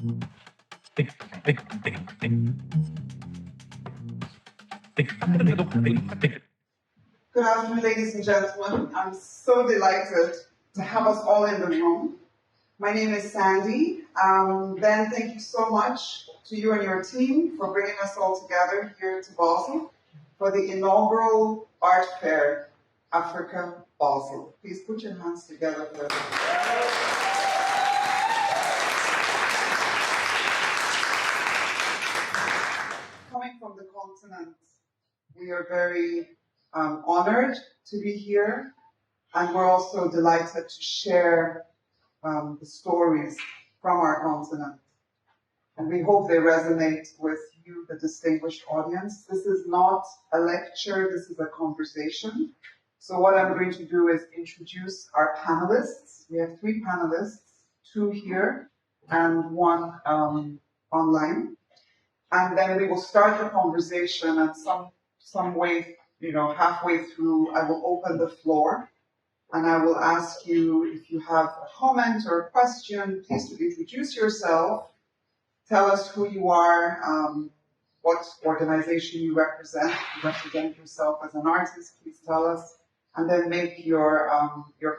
Good afternoon, ladies and gentlemen. I'm so delighted to have us all in the room. My name is Sandy. Ben, thank you so much to you and your team for bringing us all together here to Basel for the inaugural art fair, Africa Basel. Please put your hands together for Coming from the continent, we are very honored to be here, and we're also delighted to share the stories from our continent. And we hope they resonate with you, the distinguished audience. This is not a lecture, this is a conversation. So what I'm going to do is introduce our panelists. We have 3 panelists, 2 here and 1 online. And then we will start the conversation, and some way, halfway through, I will open the floor. And I will ask you, if you have a comment or a question, please to introduce yourself. Tell us who you are, what organization you represent. If you represent yourself as an artist, please tell us. And then make your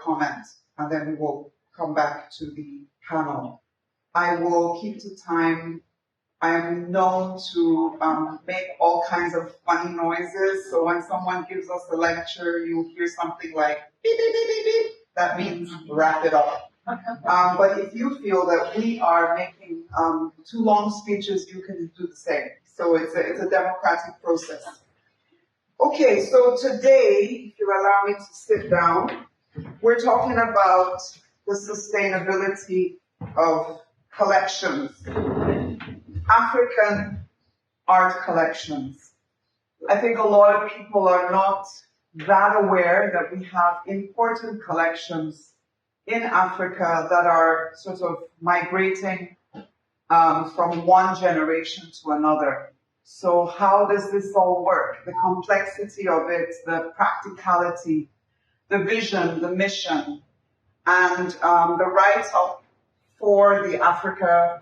comment. And then we will come back to the panel. I will keep to time. I am known to make all kinds of funny noises. So when someone gives us a lecture, you'll hear something like beep, beep, beep, beep, beep. That means wrap it up. But if you feel that we are making too long speeches, you can do the same. So it's a democratic process. Okay, so today, if you allow me to sit down, we're talking about the sustainability of collections. African art collections. I think a lot of people are not that aware that we have important collections in Africa that are sort of migrating from one generation to another. So how does this all work? The complexity of it, the practicality, the vision, the mission, and the write-up for the Africa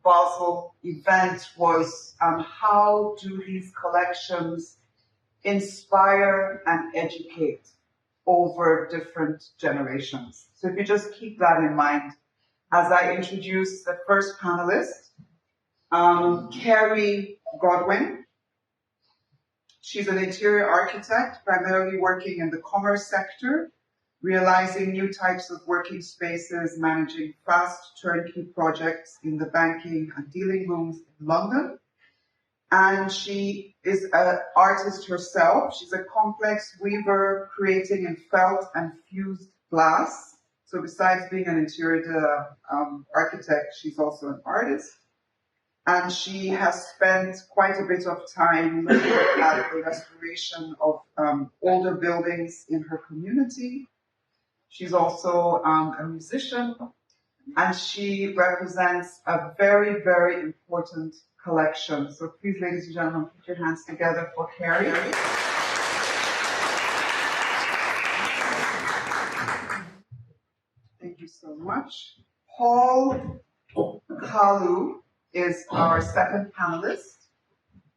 Basel event was how do these collections inspire and educate over different generations. So if you just keep that in mind, as I introduce the first panelist, Carrie Godwin. She's an interior architect, primarily working in the commerce sector, realizing new types of working spaces, managing fast turnkey projects in the banking and dealing rooms in London. And she is an artist herself. She's a complex weaver creating in felt and fused glass. So besides being an interior architect, she's also an artist. And she has spent quite a bit of time looking at the restoration of older buildings in her community. She's also a musician, and she represents a very, very important collection. So please, ladies and gentlemen, put your hands together for Carrie. Thank you so much. Paul Kalu is our second panelist.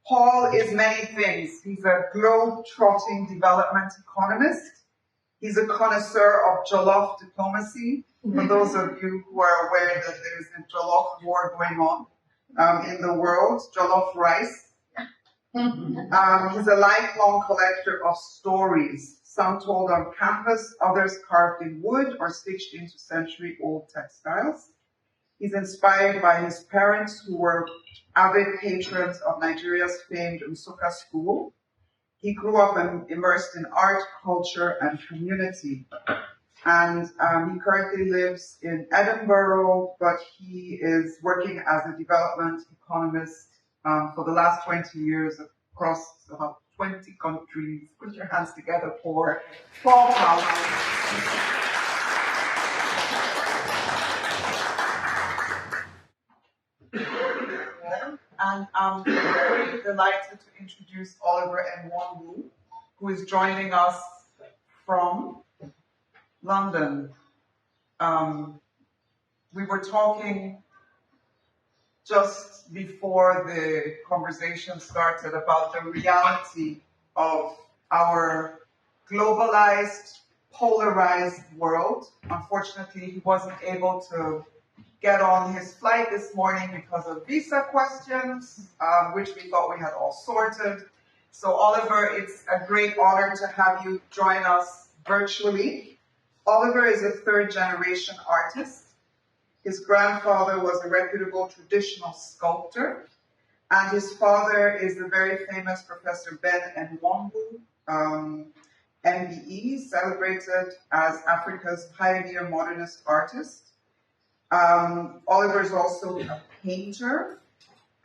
Paul is many things. He's a globe-trotting development economist. He's a connoisseur of jollof diplomacy. For those of you who are aware that there's a jollof war going on in the world, jollof rice. He's a lifelong collector of stories, some told on canvas, others carved in wood or stitched into century-old textiles. He's inspired by his parents, who were avid patrons of Nigeria's famed Nsukka School. He grew up immersed in art, culture, and community. And he currently lives in Edinburgh, but he is working as a development economist for the last 20 years across about 20 countries. Put your hands together for Paul Kalu. And I'm very delighted to introduce Oliver Nwangu, who is joining us from London. We were talking just before the conversation started about the reality of our globalized, polarized world. Unfortunately, he wasn't able to get on his flight this morning because of visa questions, which we thought we had all sorted. So Oliver, it's a great honor to have you join us virtually. Oliver is a third-generation artist. His grandfather was a reputable traditional sculptor, and his father is the very famous Professor Ben Nwambu, MBE, celebrated as Africa's pioneer modernist artist. Oliver is also a painter,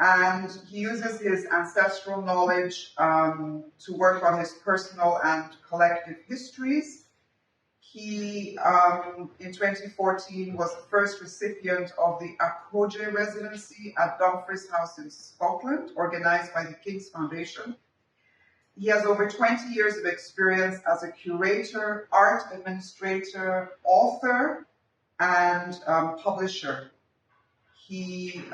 and he uses his ancestral knowledge to work on his personal and collective histories. He, in 2014, was the first recipient of the Akroje residency at Dumfries House in Scotland, organized by the King's Foundation. He has over 20 years of experience as a curator, art administrator, author, and publisher. He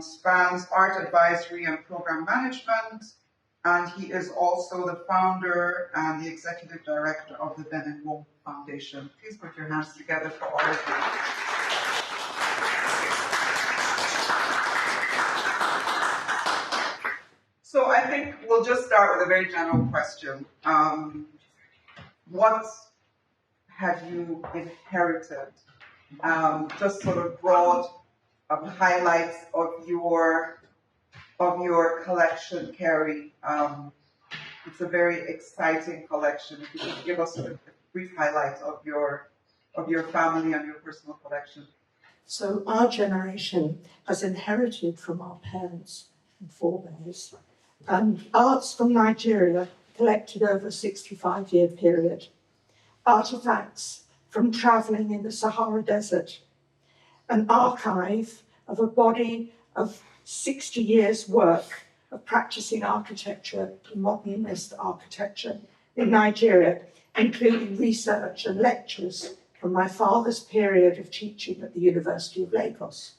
spans art advisory and program management, and he is also the founder and the executive director of the Ben Nwambu Foundation. Please put your hands together for all of you. So I think we'll just start with a very general question. What have you inherited? Just sort of broad highlights of your collection, Carrie. It's a very exciting collection. If you could give us a brief highlight of your family and your personal collection. So our generation has inherited from our parents and forebears arts from Nigeria collected over a 65-year period, artifacts from travelling in the Sahara Desert, an archive of a body of 60 years' work of practicing architecture, modernist architecture in Nigeria, including research and lectures from my father's period of teaching at the University of Lagos.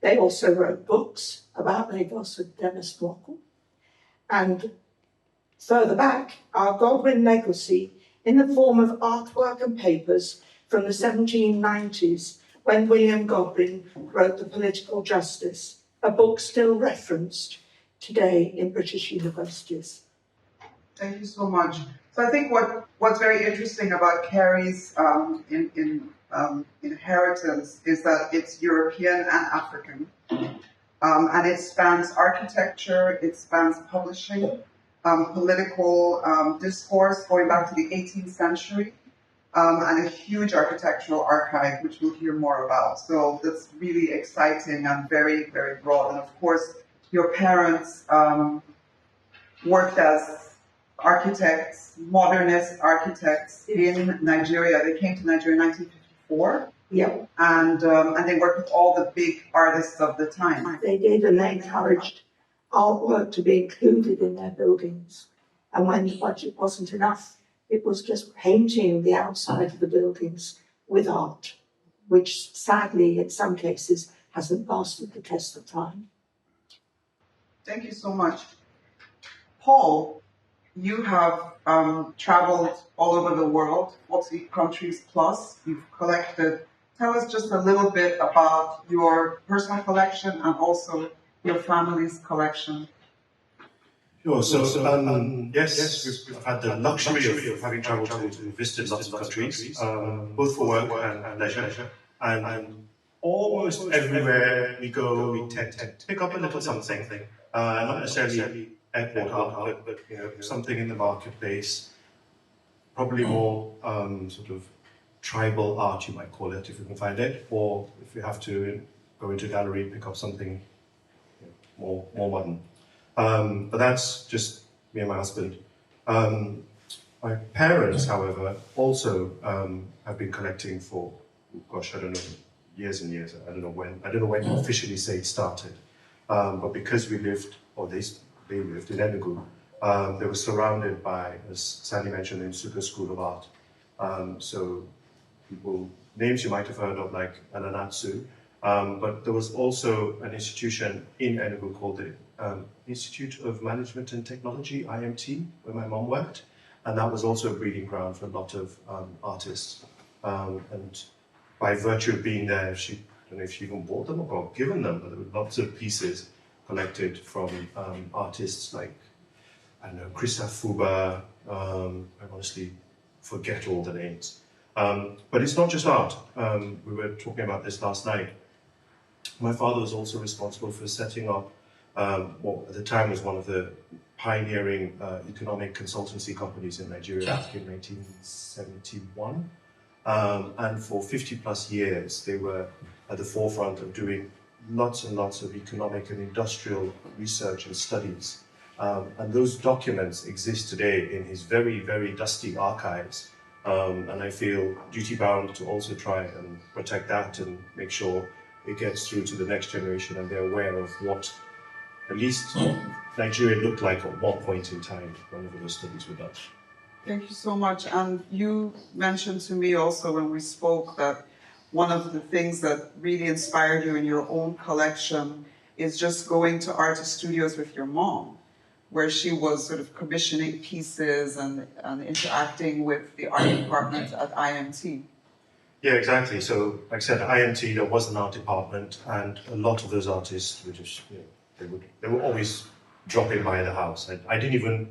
They also wrote books about Lagos and Denis Nwoko. And further back, our Godwin legacy in the form of artwork and papers from the 1790s, when William Godwin wrote The Political Justice, a book still referenced today in British universities. Thank you so much. So I think what's very interesting about Carrie's inheritance is that it's European and African, and it spans architecture, it spans publishing, political discourse going back to the 18th century, and a huge architectural archive, which we'll hear more about. So that's really exciting and very, very broad. And of course, your parents worked as architects, modernist architects in Nigeria. They came to Nigeria in 1954. Yeah. And they worked with all the big artists of the time. They did, and they encouraged artwork to be included in their buildings. And when the budget wasn't enough, it was just painting the outside of the buildings with art, which sadly, in some cases, hasn't lasted the test of time. Thank you so much. Paul, you have traveled all over the world, 40 countries plus. You've collected. Tell us just a little bit about your personal collection and also your family's collection. Sure. So, yes, we've had the luxury of having traveled to visit lots of countries, both for work and leisure. And almost everywhere we go, we tend to pick up a little something. Not necessarily airport art, but something in the marketplace. Probably more sort of tribal art, you might call it, if you can find it, or if you have to go into a gallery, pick up something more modern. But that's just me and my husband. My parents, however, also have been collecting for, gosh, I don't know, years and years. I don't know when you officially say it started. But because we lived, or they lived in Enugu, they were surrounded by, as Sandy mentioned, the Nsukka School of Art. So names you might have heard of, like Ananatsu, But there was also an institution in Enugu called the Institute of Management and Technology, IMT, where my mom worked. And that was also a breeding ground for a lot of artists. And by virtue of being there, I don't know if she even bought them or got given them, but there were lots of pieces collected from artists like, I don't know, Christoph Fuba. I honestly forget all the names. But it's not just art. We were talking about this last night. My father was also responsible for setting up what at the time was one of the pioneering economic consultancy companies in Nigeria back in 1971. And for 50 plus years, they were at the forefront of doing lots and lots of economic and industrial research and studies. And those documents exist today in his very, very dusty archives. And I feel duty-bound to also try and protect that and make sure it gets through to the next generation and they're aware of what at least Nigeria looked like at one point in time whenever those studies were done. Thank you so much. And you mentioned to me also when we spoke that one of the things that really inspired you in your own collection is just going to artist studios with your mom, where she was sort of commissioning pieces and interacting with the art department at IMT. Yeah, exactly. So, like I said, at IMT, there was an art department, and a lot of those artists were just, they would always drop in by the house. I didn't even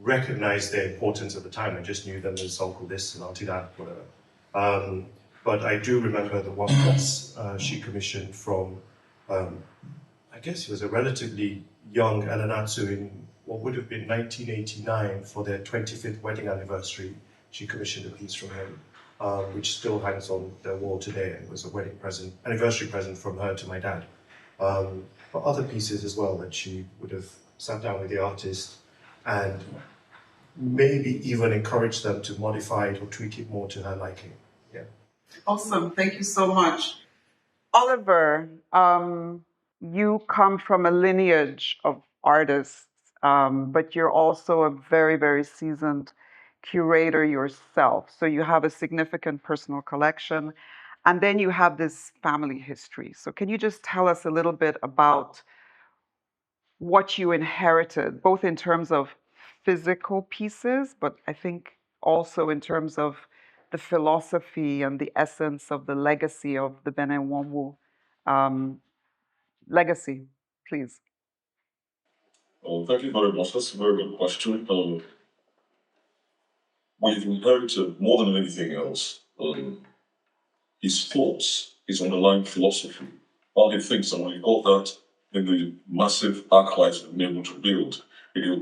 recognize their importance at the time. I just knew them as Uncle this and Auntie that, whatever. But I do remember the one piece she commissioned from, I guess he was a relatively young Elenatsu in what would have been 1989 for their 25th wedding anniversary. She commissioned a piece from him, which still hangs on their wall today. It was a wedding present, anniversary present from her to my dad. But other pieces as well that she would have sat down with the artist and maybe even encouraged them to modify it or tweak it more to her liking. Yeah. Awesome. Thank you so much. Oliver, you come from a lineage of artists, but you're also a very, very seasoned curator yourself. So you have a significant personal collection, and then you have this family history. So can you just tell us a little bit about what you inherited, both in terms of physical pieces, but I think also in terms of the philosophy and the essence of the legacy of the Benenwomwu legacy, please. Thank you very much. That's a very good question. We've inherited more than anything else his thoughts, his underlying philosophy, how he thinks, and when he got that in the massive archives we've been able to build.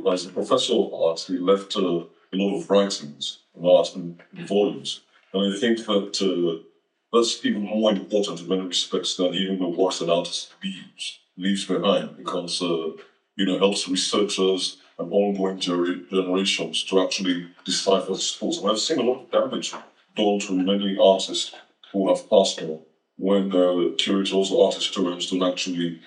As a professor of art, he left a lot of writings on art in volumes, and I think that that's even more important in many respects than even the works that artists leaves behind, because helps researchers and ongoing generations to actually decipher his thoughts. And I've seen a lot of damage done to many artists who have passed on when curators or art historians don't actually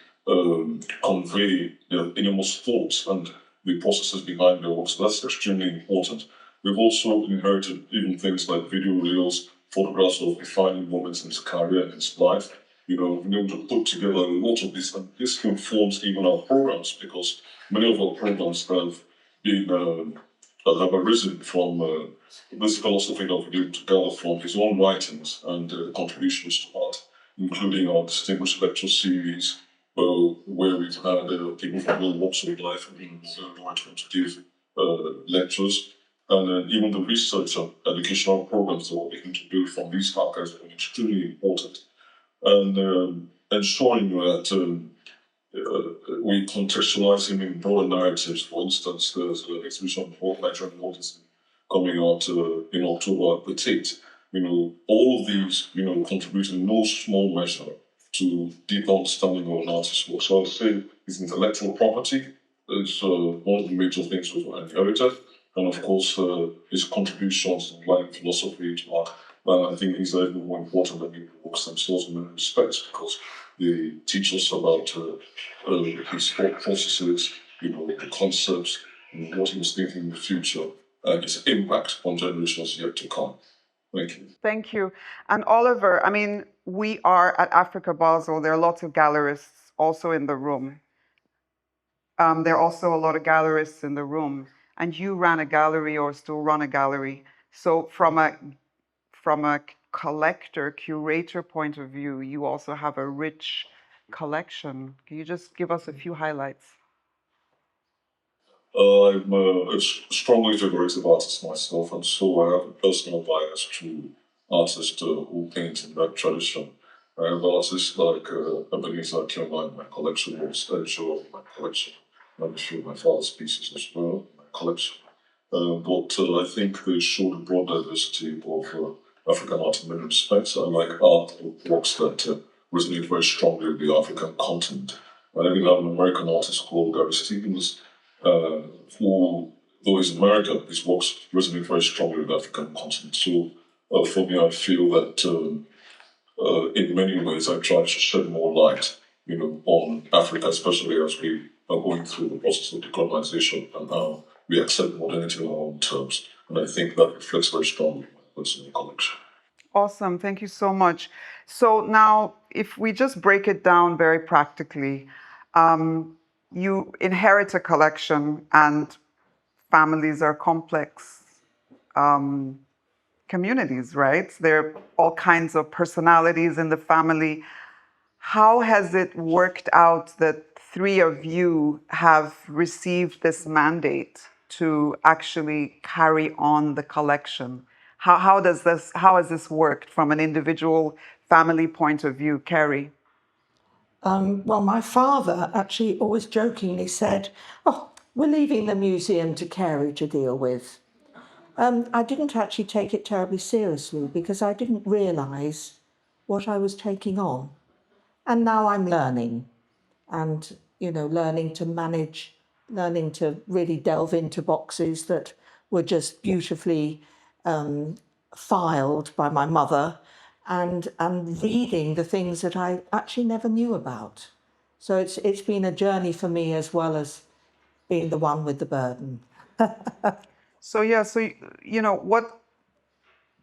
convey their innermost thoughts and the processes behind their work. So that's extremely important. We've also inherited even things like video reels, photographs of defining moments in his career and his life. We've been able to put together a lot of this, and this informs even our programs, because many of our programs have been have arisen from this philosophy that we've been able to gather from his own writings and contributions to art, including our distinguished lecture series, where we've had people from all walks of life being invited to give lectures, and even the research and educational programs that we're beginning to build from these archives have been extremely important. And ensuring that we contextualize him in broader narratives. For instance, there's an exhibition called Nigerian Autism coming out in October at the Tate. All of these, contribute in no small measure to deep understanding of an artist's work. So I would say his intellectual property is one of the major things we've inherited, and of course his contributions to line philosophy to art. And I think these are even more important than the books themselves in many respects, because they teach us about his thought processes, the concepts, and what he was thinking in the future, and his impact on generations yet to come. Thank you. Thank you. And Oliver, we are at Africa Basel. There are lots of gallerists also in the room. There are also a lot of gallerists in the room, and you ran a gallery or still run a gallery. So from a collector, curator point of view, you also have a rich collection. Can you just give us a few highlights? I'm a strongly figurative artist myself, and so I have a personal bias to artists who paint in that tradition. I have artists like Ebenezer Kioma in my collection, or Stencho in my collection, and a few of my father's pieces as well in my collection. But I think they show the broad diversity of African art in many respects. I like art works that resonate very strongly with the African continent. I even have an American artist called Gary Stevens, who, though he's American, his works resonate very strongly with the African continent. So for me, I feel that in many ways I try to shed more light, on Africa, especially as we are going through the process of decolonization and how we accept modernity on our own terms. And I think that reflects very strongly in my personal collection. Awesome. Thank you so much. So now, if we just break it down very practically, you inherit a collection, and families are complex communities, right? There are all kinds of personalities in the family. How has it worked out that three of you have received this mandate to actually carry on the collection? How has this worked from an individual family point of view, Carrie? Well, my father actually always jokingly said, "Oh, we're leaving the museum to Carey to deal with." I didn't actually take it terribly seriously because I didn't realise what I was taking on. And now I'm learning and, learning to manage, learning to really delve into boxes that were just beautifully filed by my mother, and reading the things that I actually never knew about. So it's been a journey for me as well as being the one with the burden. So yeah, so what?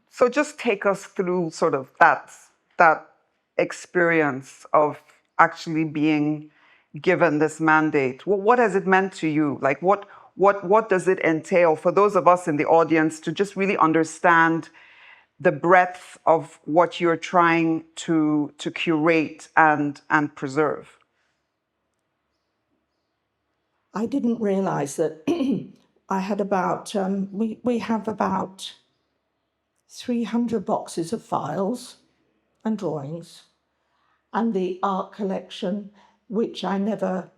So just take us through sort of that experience of actually being given this mandate. What has it meant to you? Like what does it entail for those of us in the audience to just really understand the breadth of what you're trying to curate and preserve? I didn't realise that I had about, we have about 300 boxes of files and drawings, and the art collection, which I never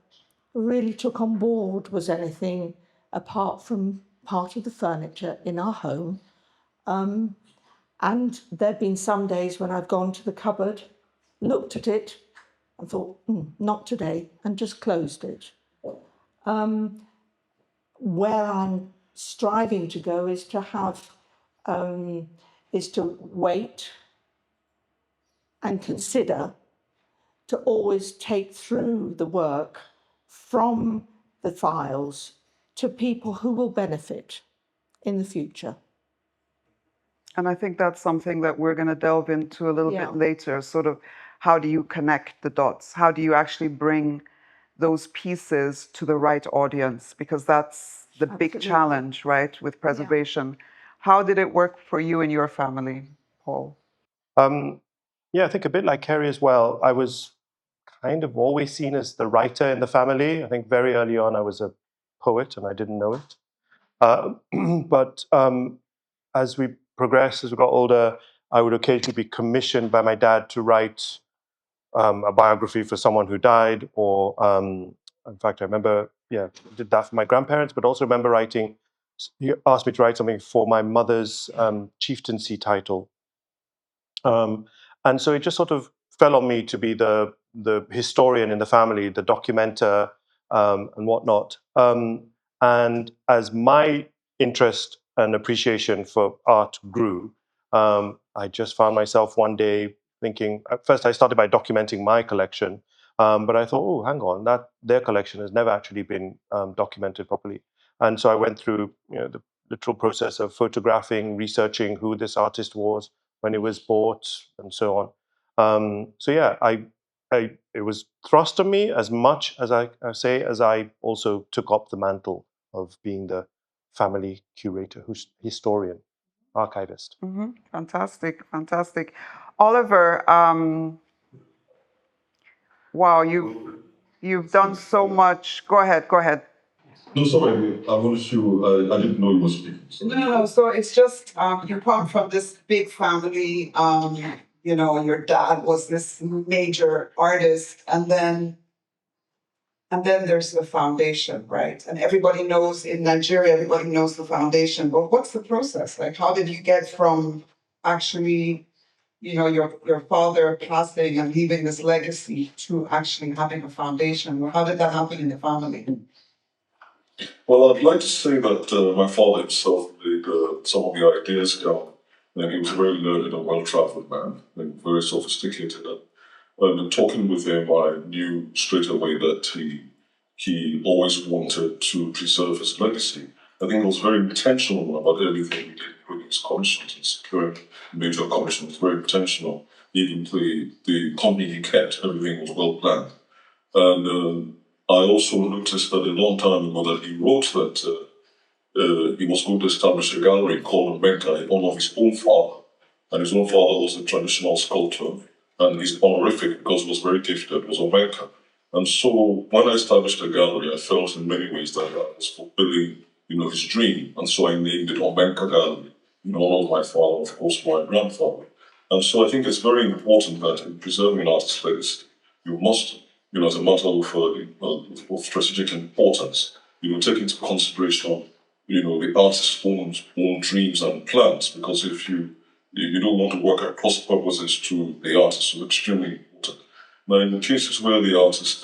really took on board was anything apart from part of the furniture in our home. And there have been some days when I've gone to the cupboard, looked at it, and thought, not today, and just closed it. Where I'm striving to go is to have, is to wait and consider, to always take through the work from the files to people who will benefit in the future. And I think that's something that we're going to delve into a little bit later. Sort of, how do you connect the dots? How do you actually bring those pieces to the right audience? Because that's the big challenge, right, with preservation. How did it work for you and your family, Paul? Yeah, I think a bit like Kerry as well. I was kind of always seen as the writer in the family. I think very early on I was a poet and I didn't know it. But as we progressed, as we got older, I would occasionally be commissioned by my dad to write a biography for someone who died, or in fact, I remember, did that for my grandparents, but also remember writing. He asked me to write something for my mother's chieftaincy title, and so it just sort of fell on me to be the historian in the family, the documenter, and whatnot. And as my interest and appreciation for art grew, I just found myself one day thinking. At first, I started by documenting my collection, but I thought, oh, hang on, that their collection has never actually been documented properly. And so I went through, the literal process of photographing, researching who this artist was, when it was bought, and so on. So yeah, it was thrust on me as much as I also took up the mantle of being the family curator, historian, archivist. Fantastic, fantastic. Oliver, wow, you've done so much. Go ahead. No, sorry, I wanted to, I didn't know you were speaking. Sorry. No. So it's just you come from this big family. Your dad was this major artist, and then there's the foundation, right? And everybody knows in Nigeria, everybody knows the foundation. But what's the process? Like, how did you get from actually, your father passing and leaving this legacy to actually having a foundation? Or how did that happen in the family? Well, I'd like to say that my father himself laid some of the ideas down. And he was a very learned and well-traveled man, and very sophisticated. And talking with him, I knew straight away that he always wanted to preserve his legacy. I think he was very intentional about everything he did, including his commissions and securing major commissions. Very intentional. Even the company he kept, everything was well planned. And I also noticed that a long time ago that he wrote that he was going to establish a gallery called Omeka in honor of his own father. And his own father was a traditional sculptor, and his honorific, because he was very gifted, was Omeka. And so when I established the gallery, I felt in many ways that I was fulfilling, his dream. And so I named it Omeka Gallery, in honor of my father, of course, my grandfather. And so I think it's very important that in preserving artist legacy, you must, as a matter of strategic importance, take into consideration, the artist's own dreams and plans, because if you don't want to work at cross purposes to the artist, so it's extremely important. Now, in the cases where the artist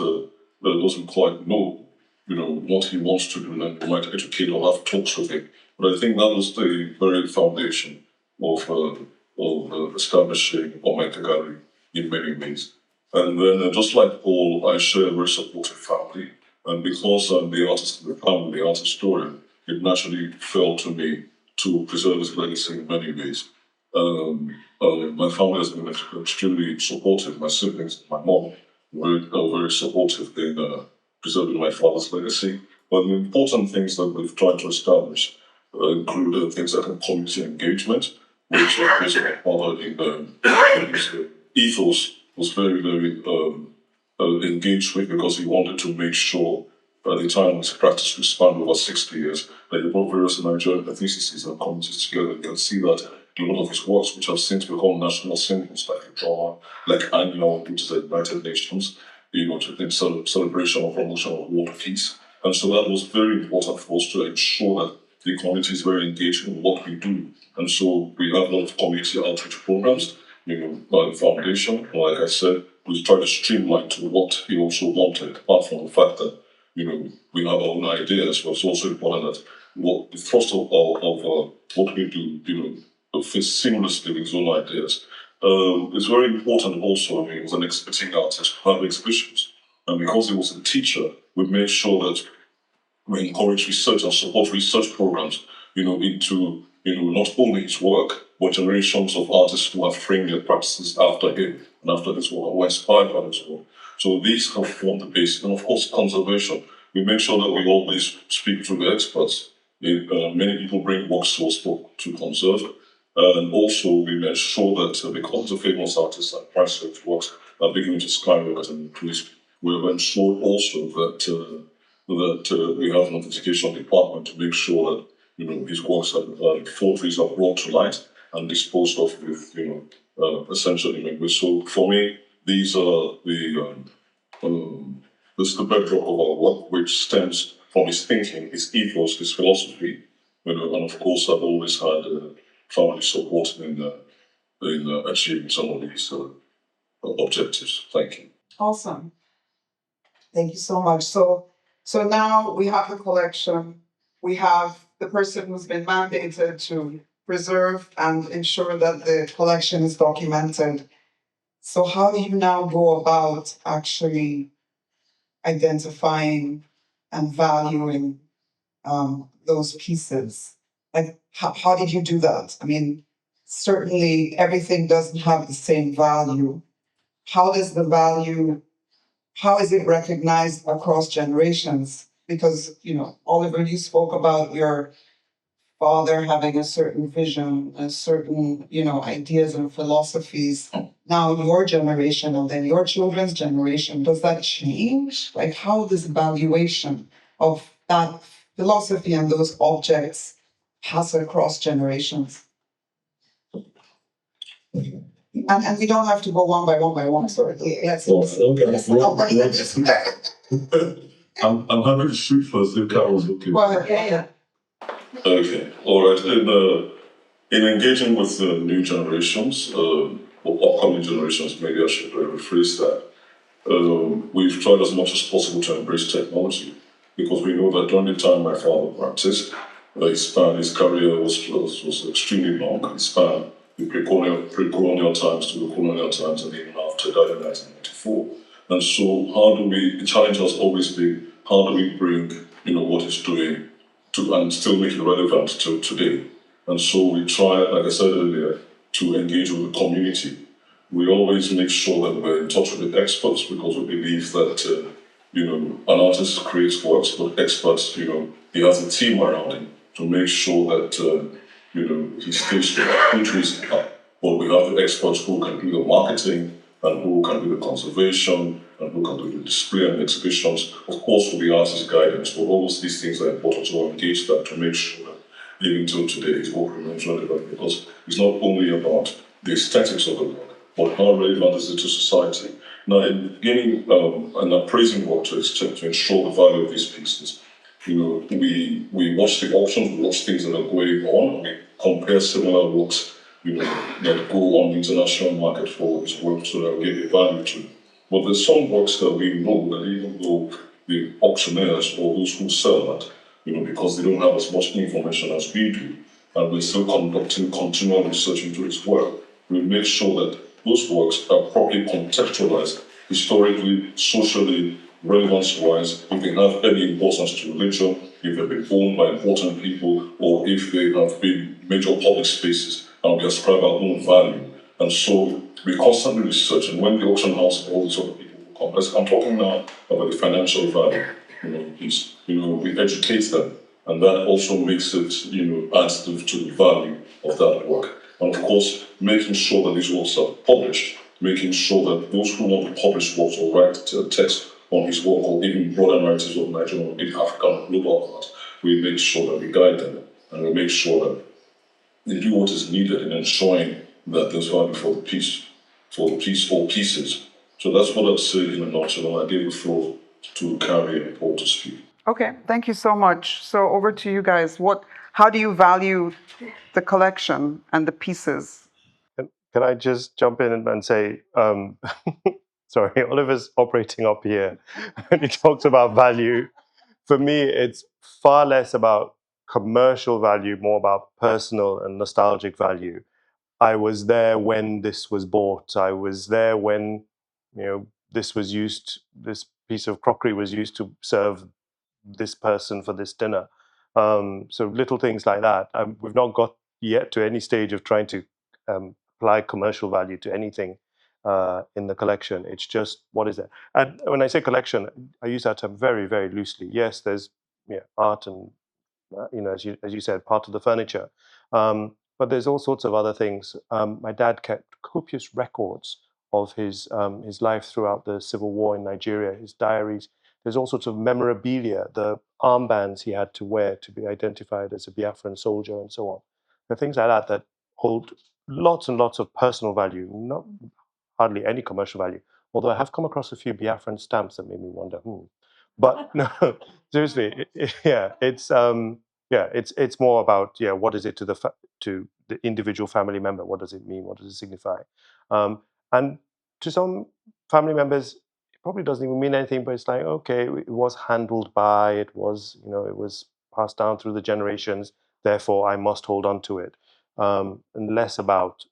doesn't quite know, what he wants to do, then you might educate or have talks with him. But I think that was the very foundation of establishing Omeka Gallery in many ways. And then, just like Paul, I share a very supportive family. And because I'm the artist in the family, the art historian, it naturally fell to me to preserve his legacy in many ways. My family has been extremely supportive. My siblings, my mom, very supportive in preserving my father's legacy. But the important things that we've tried to establish include things like community engagement, which my father in his ethos was very, very engaged with, because he wanted to make sure by the time his practice would span over 60 years, that he brought various Nigerian ethnicities and communities together. You can see that in a lot of his works, which have since become national symbols, like the drama, like Annual, which is the United Nations, in celebration or promotion of world peace. And so that was very important for us to ensure that the community is very engaged in what we do. And so we have a lot of community outreach programs, by the foundation. Like I said, we try to streamline to what he also wanted, apart from the fact that, we have our own ideas, but it's also important that what the thrust of what we do, fits seamlessly with his own ideas. It's very important also, he was an exhibiting artist who had exhibitions. And because he was a teacher, we made sure that we encourage research and support research programs, into, not only his work, but generations of artists who have framed their practices after him and after his work, who were inspired by his work. So these have formed the basis. And of course, conservation. We make sure that we always speak to the experts. Many people bring works to us to conserve. And also, we make sure that because the famous artists and price works are beginning to skyrocket and increase, we have ensured also that we have a notification department to make sure that his works and forgeries are brought to light and disposed of with essentially language. So for me, these are this is the bedrock of our work, which stems from his thinking, his ethos, his philosophy, and of course I've always had family support in achieving some of these objectives. Thank you. Awesome. Thank you so much. So now we have the collection. We have the person who's been mandated to preserve and ensure that the collection is documented. So how do you now go about actually identifying and valuing those pieces? Like, how did you do that? I mean, certainly everything doesn't have the same value. how does the value, how is it recognized across generations? Because, Oliver, you spoke about your father having a certain vision, a certain, ideas and philosophies. Now your generation and then your children's generation, does that change? Like how does valuation of that philosophy and those objects pass across generations? And we don't have to go one by one. Sorry. Yes. I'm happy to shoot first if Carol's okay. Well, yeah. Okay, all right. In engaging with the new generations, or upcoming generations, maybe I should rephrase that. We've tried as much as possible to embrace technology because we know that during the time my father practiced, his career was extremely long. It spanned the pre-colonial times to the colonial times and even after that in 1994. And so the challenge has always been, how do we bring, what he's doing to, and still make it relevant to today? And so we try, like I said earlier, to engage with the community. We always make sure that we're in touch with the experts because we believe that, an artist creates works, but experts, he has a team around him to make sure that, he stays true to his art. But we have the experts who can do the marketing and who can do the conservation and who can do the display and exhibitions. Of course, with the artist's guidance, but all these things are important to engage that to make sure that even till today his work remains relevant because it's not only about the aesthetics of the work, but how relevant is it to society? Now, in beginning an appraising work to ensure the value of these pieces, we watch the auctions, we watch things that are going on, we compare similar works, that go on the international market for this work so that we give a value to. But there's some works that we know that even though the auctioneers or those who sell that, because they don't have as much information as we do, and we're still conducting continual research into its work, we make sure that those works are properly contextualized, historically, socially, relevance-wise, if they have any importance to religion, if they've been owned by important people, or if they have been major public spaces, and we ascribe our own value. And so we constantly research, and when the auction house and all these other people come, I'm talking now about the financial value, we educate them, and that also makes it, adds to the value of that work. And of course, making sure that these works are published, making sure that those who want to publish works or write text on his work or even broader narratives of Nigerian or African or global art, we make sure that we guide them and we make sure that they do what is needed in ensuring that there's value for the piece or pieces. So that's what I'd say in a nutshell. I gave the floor to Carrie and Paul to speak. Okay, thank you so much. So over to you guys. How do you value the collection and the pieces? Can I just jump in and say, sorry, Oliver's operating up here and he talks about value. For me, it's far less about commercial value, more about personal and nostalgic value. I was there when this was bought. I was there when, this piece of crockery was used to serve this person for this dinner. So little things like that. We've not got yet to any stage of trying to apply commercial value to anything in the collection. It's just, what is it? And when I say collection, I use that term very, very loosely. Yes, there's art and, as you said, part of the furniture. But there's all sorts of other things. My dad kept copious records of his life throughout the civil war in Nigeria, his diaries. There's all sorts of memorabilia, the armbands he had to wear to be identified as a Biafran soldier and so on. The things like that hold lots and lots of personal value, not hardly any commercial value. Although I have come across a few Biafran stamps that made me wonder, But no, seriously, it's more about what is it to the individual family member? What does it mean? What does it signify? And to some family members, it probably doesn't even mean anything. But it's like, okay, it was handled by, it was passed down through the generations. Therefore, I must hold on to it, and less about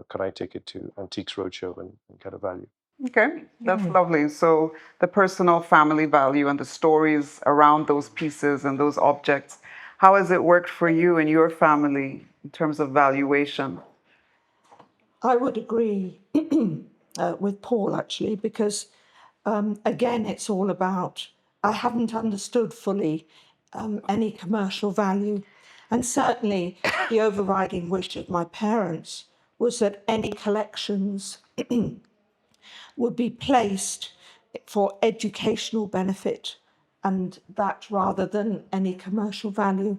can I take it to Antiques Roadshow and get a value? Okay, that's lovely. So the personal family value and the stories around those pieces and those objects, how has it worked for you and your family in terms of valuation? I would agree with Paul actually, because again, it's all about, I haven't understood fully any commercial value. And certainly the overriding wish of my parents was that any collections would be placed for educational benefit, and that rather than any commercial value.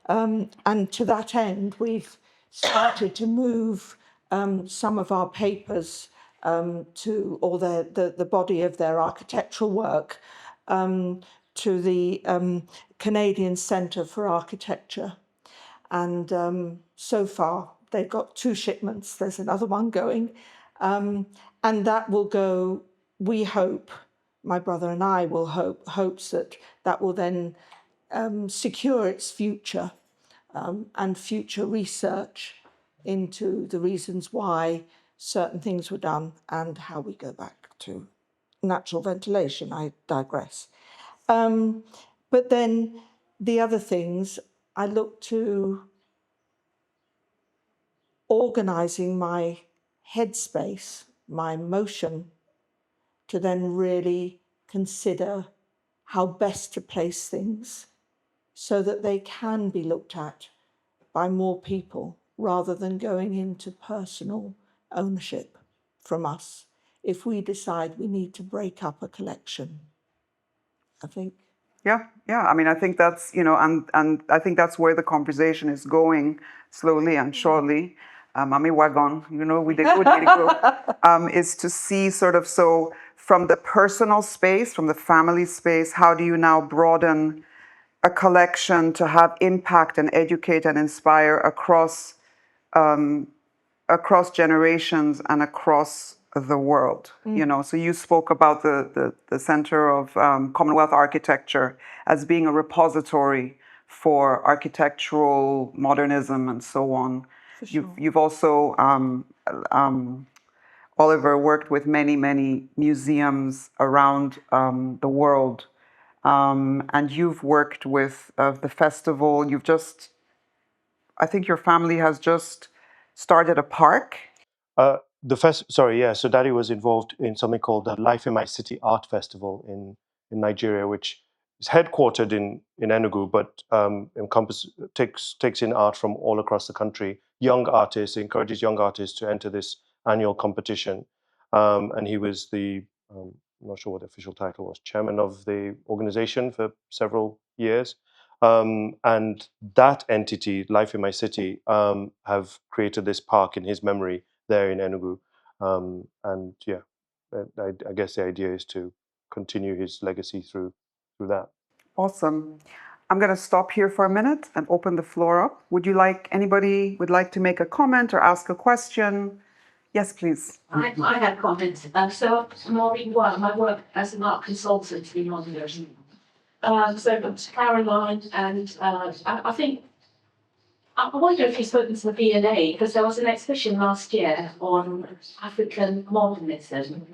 And to that end, we've started to move some of our papers or the body of their architectural work to the Canadian Centre for Architecture. And so far, they've got 2 shipments. There's another one going. And that will go, we hope, my brother and I will hopes that will then secure its future and future research into the reasons why certain things were done and how we go back to natural ventilation. I digress. But then the other things, I look to organising my headspace, my emotion, to then really consider how best to place things so that they can be looked at by more people rather than going into personal ownership from us if we decide we need to break up a collection, I think. Yeah. I mean, I think that's, and I think that's where the conversation is going slowly and surely. Mami Wagon, we did good, is to see sort of, so from the personal space, from the family space, how do you now broaden a collection to have impact and educate and inspire across generations and across the world. So you spoke about the Center of Commonwealth Architecture as being a repository for architectural modernism and so on. Sure. You've also Oliver worked with many museums around the world, and you've worked with the festival. I think your family has just started a park. So Daddy was involved in something called the Life in My City Art Festival in Nigeria, which is headquartered in Enugu, but takes in art from all across the country. Young artists, encourages young artists to enter this annual competition. And he was I'm not sure what the official title was, chairman of the organization for several years. And that entity, Life in My City, have created this park in his memory there in Enugu. And yeah, I guess the idea is to continue his legacy through that. Awesome. I'm going to stop here for a minute and open the floor up. Anybody would like to make a comment or ask a question? Yes, please. I had comments. So Maureen, I work as an art consultant in London. So Caroline, and I think, I wonder if you've spoken to the V&A, because there was an exhibition last year on African modernism,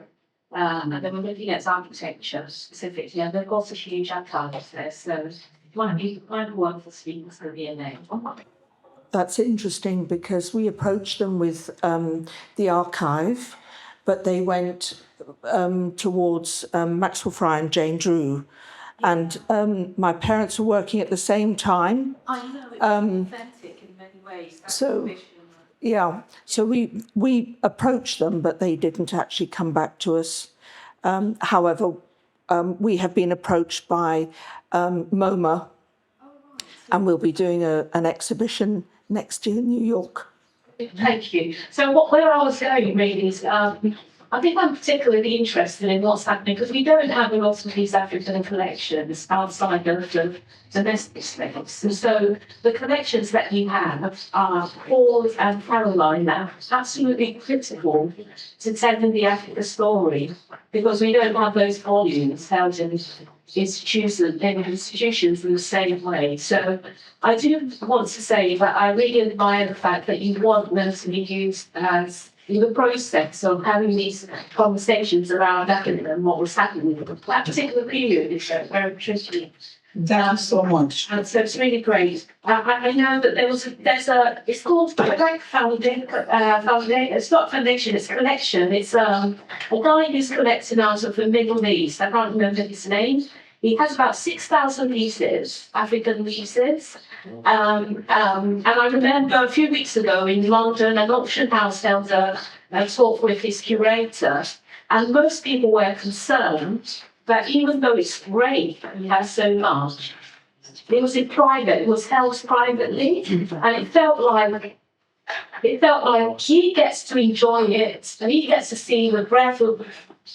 and they were looking at architecture specifically, and they've got a huge archive there, so it might be worth speaking to the V&A. That's interesting because we approached them with the archive, but they went towards Maxwell Fry and Jane Drew. And my parents were working at the same time. I know, it's authentic in many ways. So we approached them, but they didn't actually come back to us. However, we have been approached by MoMA, and we'll be doing an exhibition next year in New York. Thank you. So where I was going really is, I think I'm particularly interested in what's happening because we don't have a lot of these African collections outside of the domestic space. And so the collections that you have are Paul and Caroline now, absolutely critical to telling the Africa story because we don't have those volumes held in institutions in the same way. So I do want to say that I really admire the fact that you want them to be used as in the process of having these conversations around Africa and what was happening at that particular period is very tricky. Thank you so much. And so it's really great. I know that it's called Black Foundation. It's not foundation, it's a collection. It's a guy who's collecting out of the Middle East. I can't remember his name. He has about 6,000 pieces, African pieces. And I remember a few weeks ago in London, an auction house held a talk with his curator. And most people were concerned that even though it's great that he has so much, it was in private, it was held privately, and it felt like he gets to enjoy it, and he gets to see the breadth of,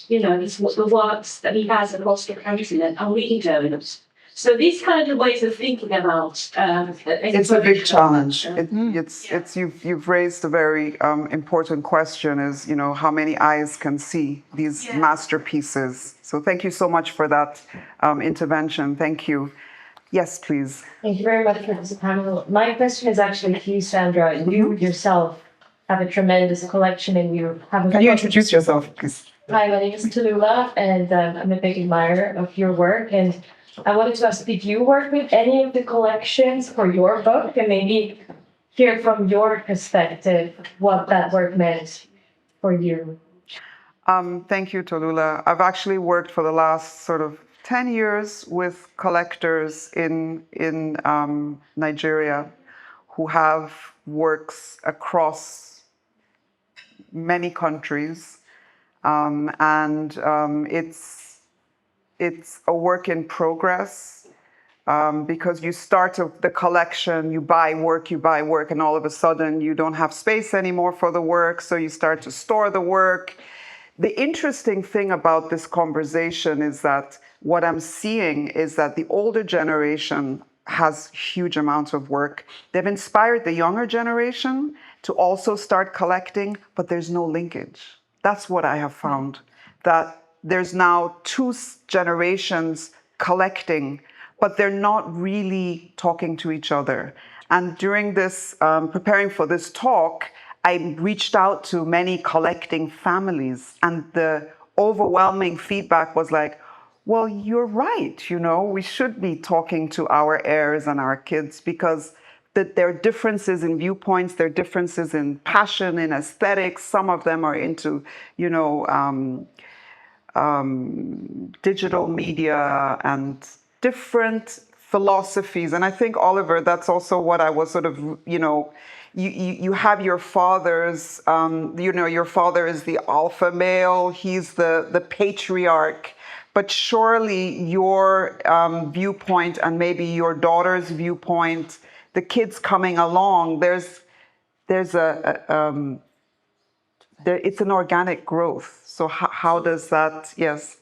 the works that he has across the continent and read those. So these kind of ways of thinking about it's a big challenge. You've raised a very important question: is how many eyes can see these masterpieces? So thank you so much for that intervention. Thank you. Yes, please. Thank you very much for this panel. My question is actually to you, Sandra. You yourself have a tremendous collection, and you have. Can you introduce yourself, please? Hi, my name is Tallulah, and I'm a big admirer of your work. And I wanted to ask, did you work with any of the collections for your book, and maybe hear from your perspective what that work meant for you? Thank you, Tallulah. I've actually worked for the last sort of 10 years with collectors in Nigeria who have works across many countries, and it's a work in progress, because you start the collection, you buy work, and all of a sudden you don't have space anymore for the work, so you start to store the work. The interesting thing about this conversation is that what I'm seeing is that the older generation has huge amounts of work. They've inspired the younger generation to also start collecting, but there's no linkage. That's what I have found, that there's now two generations collecting, but they're not really talking to each other. And during this, preparing for this talk, I reached out to many collecting families, and the overwhelming feedback was like, well, you're right, we should be talking to our heirs and our kids, because there are differences in viewpoints, there are differences in passion, in aesthetics. Some of them are into, digital media and different philosophies. And I think, Oliver, that's also what I was sort of, you have your fathers, your father is the alpha male, he's the patriarch, but surely your viewpoint and maybe your daughter's viewpoint, the kids coming along, it's an organic growth. So how does that, yes,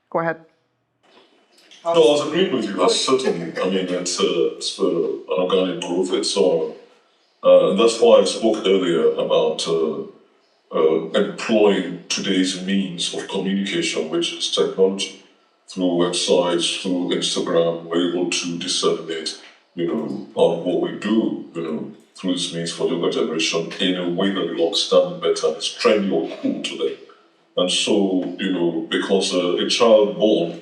go ahead. No, I was agreeing with you. That's certainly, it's for an organic growth. It's and that's why I spoke earlier about employing today's means of communication, which is technology. Through websites, through Instagram, we're able to disseminate, what we do, through this means for the younger generation in a way that will understand better and is trendy or cool to them. And so, because a child born,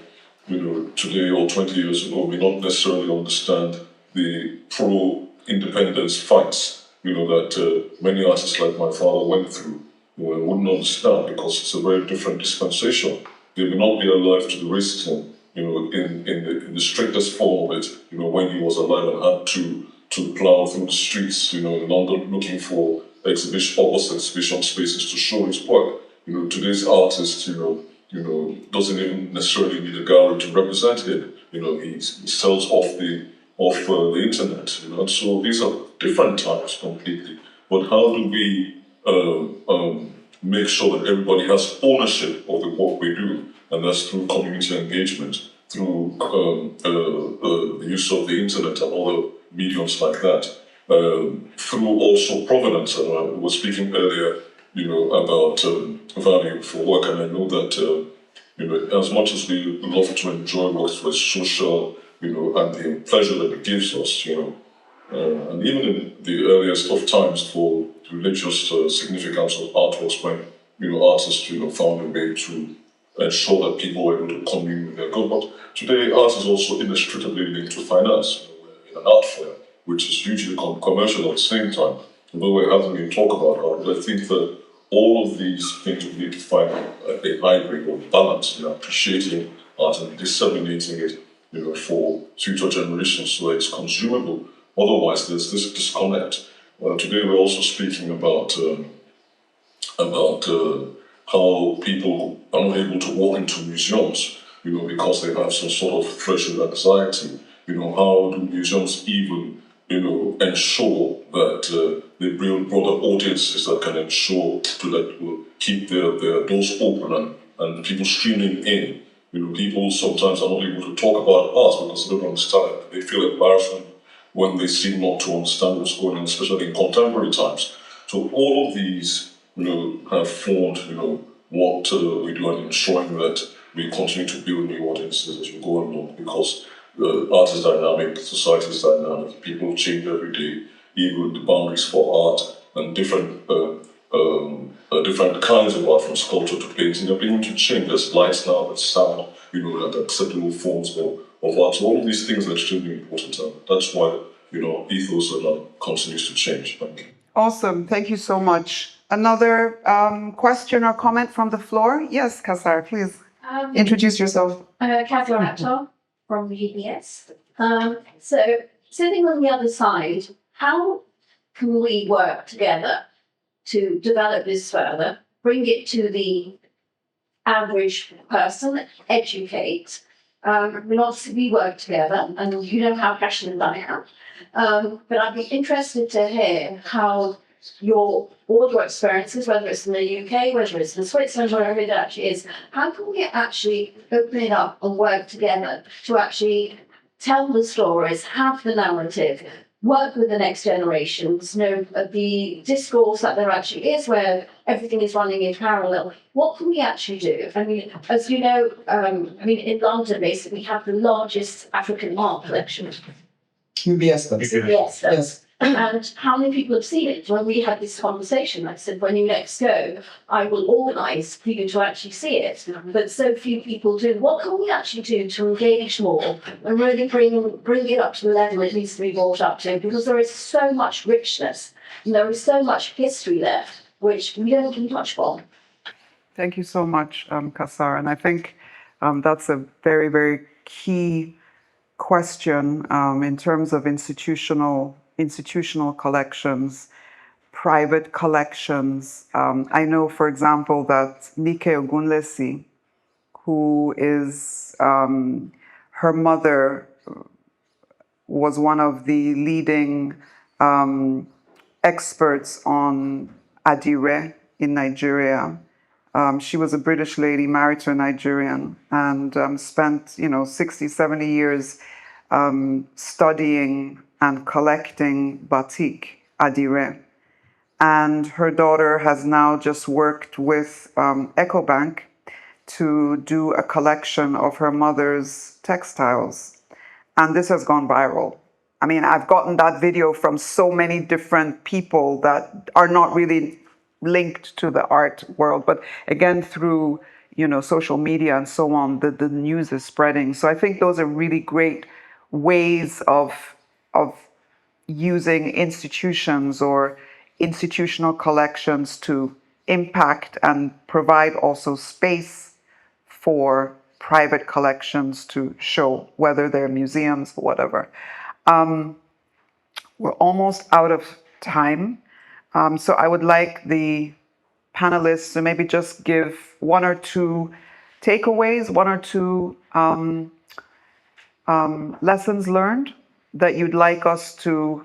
today or 20 years ago may not necessarily understand the pro-independence fights, that many artists like my father went through, wouldn't understand, because it's a very different dispensation. They may not be alive to the racism, in the strictest form of it, when he was alive and had to plow through the streets, in London, looking for exhibition spaces to show his work. Today's artist, doesn't even necessarily need a gallery to represent him. He sells off the internet. And so these are different times completely. But how do we make sure that everybody has ownership of the work we do? And that's through community engagement, through the use of the internet and other mediums like that. Through also provenance. And I was speaking earlier, about value for work, and I know that as much as we love to enjoy work for its social, and the pleasure that it gives us, and even in the earliest of times for religious significance of artworks, when artists found a way to ensure that people were able to commune with their God. But today, art is also inextricably linked to finance. In an art fair, which is hugely commercial at the same time, although we're having a talk about art, but I think that all of these things we need to find a hybrid or balance in appreciating art and disseminating it, for future generations so that it's consumable. Otherwise, there's this disconnect. Today, we're also speaking about how people are not able to walk into museums, because they have some sort of threshold anxiety. How do museums even, ensure that they build broader audiences that can ensure that will keep their doors open and people streaming in. People sometimes are not able to talk about art because they don't understand it. They feel embarrassment when they seem not to understand what's going on, especially in contemporary times. So all of these, have formed, what we do and ensuring that we continue to build new audiences as we go along, because art is dynamic, society is dynamic, people change every day, even the boundaries for art and different kinds of art, from sculpture to painting, are beginning to change. There's lights now, there's sound, and acceptable forms of art. So all of these things are extremely important, and that's why, ethos and art continues to change. Thank you. Awesome. Thank you so much. Another question or comment from the floor? Yes, Kasar, please introduce yourself. Kalu from UBS. So, sitting on the other side, how can we work together to develop this further, bring it to the average person, educate? Obviously, we work together, and you know how passionate I am. But I'd be interested to hear how all your experiences, whether it's in the UK, whether it's in Switzerland, wherever it actually is, how can we actually open it up and work together to actually tell the stories, have the narrative, work with the next generations, the discourse that there actually is where everything is running in parallel. What can we actually do? I mean, as you know, in London, basically, we have the largest African art collection. UBS does. Yes. Yes. And how many people have seen it? When we had this conversation, I said, when you next go, I will organise for you to actually see it. But so few people do. What can we actually do to engage more and really bring it up to the level it needs to be brought up to? Because there is so much richness and there is so much history there, which we don't do much on. Thank you so much, Kasar. And I think that's a very, very key question in terms of institutional collections, private collections. I know, for example, that Nike Ogunlesi, who is, her mother was one of the leading experts on Adire in Nigeria. She was a British lady married to a Nigerian and spent, 60, 70 years studying and collecting batik, Adire. And her daughter has now just worked with EcoBank to do a collection of her mother's textiles. And this has gone viral. I mean, I've gotten that video from so many different people that are not really linked to the art world, but again, through, social media and so on, the news is spreading. So I think those are really great ways of using institutions or institutional collections to impact and provide also space for private collections to show, whether they're museums or whatever. We're almost out of time. So I would like the panelists to maybe just give one or two takeaways, one or two lessons learned that you'd like us to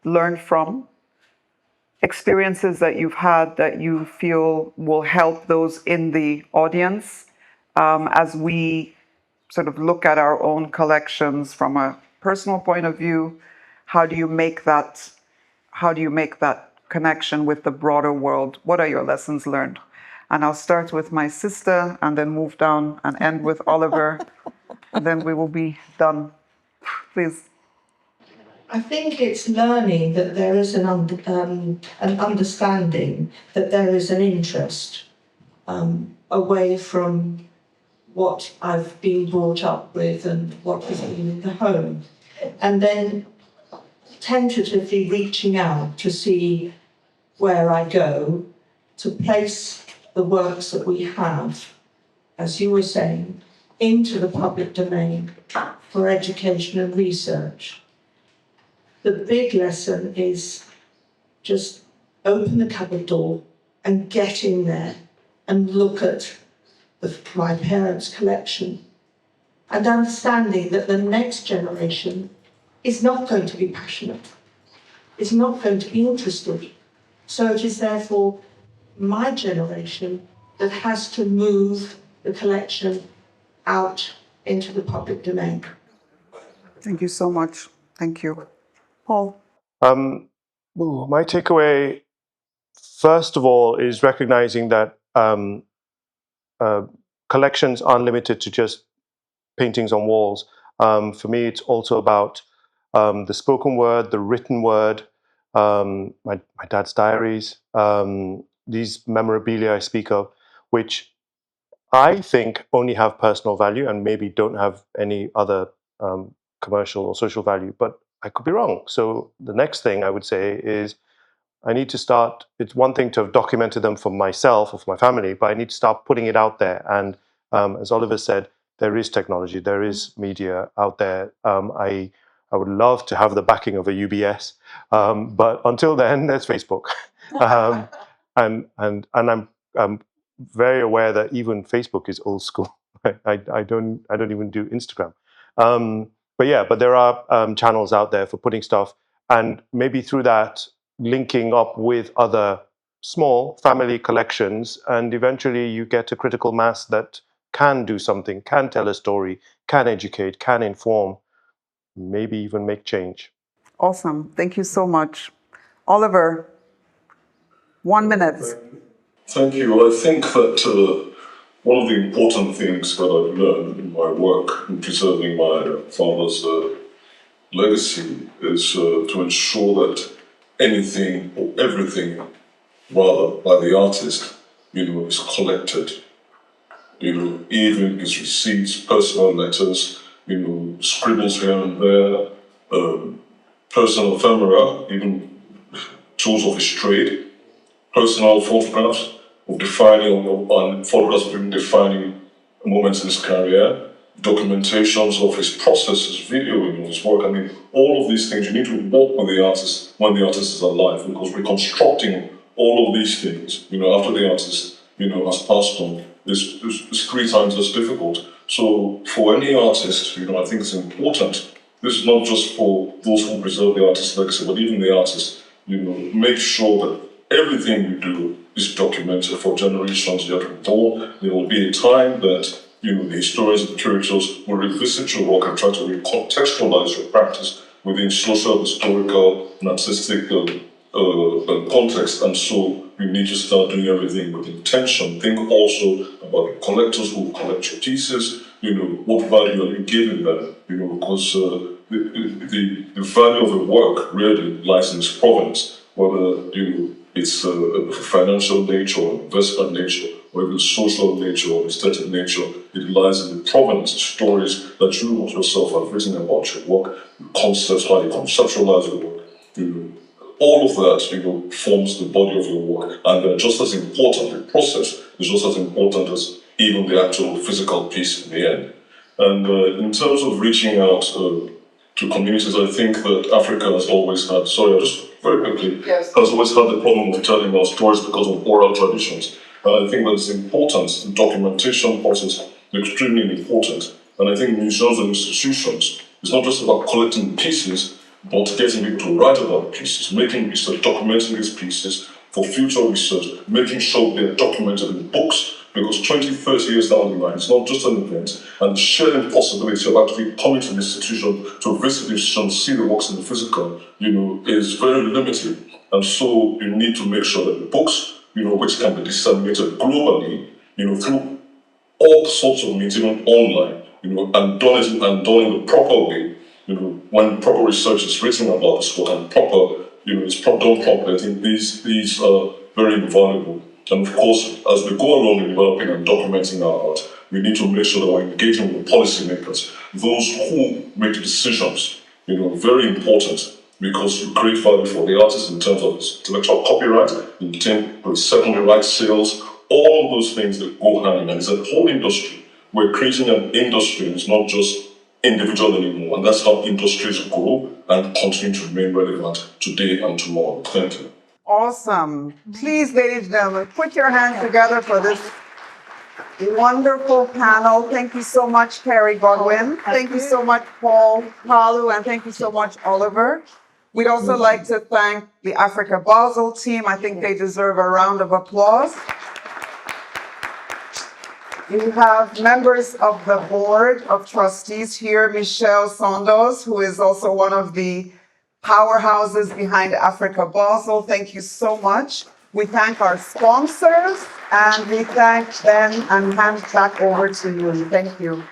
learn from, experiences that you've had that you feel will help those in the audience as we sort of look at our own collections from a personal point of view. How do you make that connection with the broader world? What are your lessons learned? And I'll start with my sister and then move down and end with Oliver. And then we will be done. Please. I think it's learning that there is an understanding, that there is an interest away from what I've been brought up with and what has been in the home. And then tentatively reaching out to see where I go, to place the works that we have, as you were saying, into the public domain for education and research. The big lesson is just open the cupboard door and get in there and look at my parents' collection, and understanding that the next generation is not going to be passionate, is not going to be interested. So it is therefore my generation that has to move the collection out into the public domain. Thank you so much. Thank you. Paul? My takeaway, first of all, is recognizing that collections aren't limited to just paintings on walls. For me, it's also about the spoken word, the written word, my dad's diaries, these memorabilia I speak of, which I think only have personal value and maybe don't have any other commercial or social value, but I could be wrong. So the next thing I would say is I need to start, it's one thing to have documented them for myself or for my family, but I need to start putting it out there. And as Oliver said, there is technology, there is media out there. I would love to have the backing of a UBS, but until then, there's Facebook. And I'm very aware that even Facebook is old school. I don't even do Instagram. But there are channels out there for putting stuff, and maybe through that linking up with other small family collections, and eventually you get a critical mass that can do something, can tell a story, can educate, can inform, maybe even make change. Awesome. Thank you so much. Oliver, 1 minute. Thank you. I think that one of the important things that I've learned in my work in preserving my father's legacy is to ensure that anything or everything, rather, by the artist, is collected. Even his receipts, personal letters, scribbles here and there, personal ephemera, even tools of his trade, personal photographs of photographs of him defining moments in his career, documentations of his processes, videoing of his work. I mean, all of these things, you need to work with the artist when the artist is alive, because reconstructing all of these things, after the artist, has passed on, is 3 times as difficult. So for any artist, I think it's important. This is not just for those who preserve the artist's legacy, but even the artist, make sure that everything you do is documented for generations yet unborn. There will be a time that the historians and the curators will revisit your work and try to recontextualize your practice within social, historical, and artistic context. And so you need to start doing everything with intention. Think also about the collectors who collect your pieces. What value are you giving them? Because the value of the work really lies in its provenance, whether it's a financial nature or investment nature, or even social nature or aesthetic nature. It lies in the provenance, stories that you yourself have written about your work, concepts, how you conceptualize your work. All of that, forms the body of your work, and they're just as important. The process is just as important as even the actual physical piece in the end. And in terms of reaching out to communities, I think that Africa has always had, very quickly, Yes. has always had the problem of telling our stories because of oral traditions. And I think that it's important, the documentation process is extremely important. And I think museums and institutions, it's not just about collecting pieces, but getting people to write about pieces, making research, documenting these pieces for future research, making sure they're documented in books, because 20, 30 years down the line, it's not just an event, and the sheer impossibility of actually coming to the institution, to visit the institution, see the works in the physical, is very limited. And so you need to make sure that the books, which can be disseminated globally, through all sorts of means, even online, and done in the proper way, when proper research is written about this work and proper, it's done properly. I think these are very invaluable. And of course, as we go along in developing and documenting our art, we need to make sure that we're engaging with policymakers, those who make decisions, very important, because you create value for the artist in terms of intellectual copyright, in terms of secondary rights sales, all those things that go hand in hand. It's a whole industry. We're creating an industry, it's not just individual anymore, and that's how industries grow and continue to remain relevant today and tomorrow. Thank you. Awesome. Please, ladies and gentlemen, put your hands together for this wonderful panel. Thank you so much, Carrie Godwin. Thank you so much, Paul, Kalu, and thank you so much, Oliver. We'd also like to thank the Africa Basel team. I think they deserve a round of applause. We have members of the board of trustees here, Michelle Sandos, who is also one of the powerhouses behind Africa Basel. Thank you so much. We thank our sponsors and we thank them and hand back over to you. Thank you.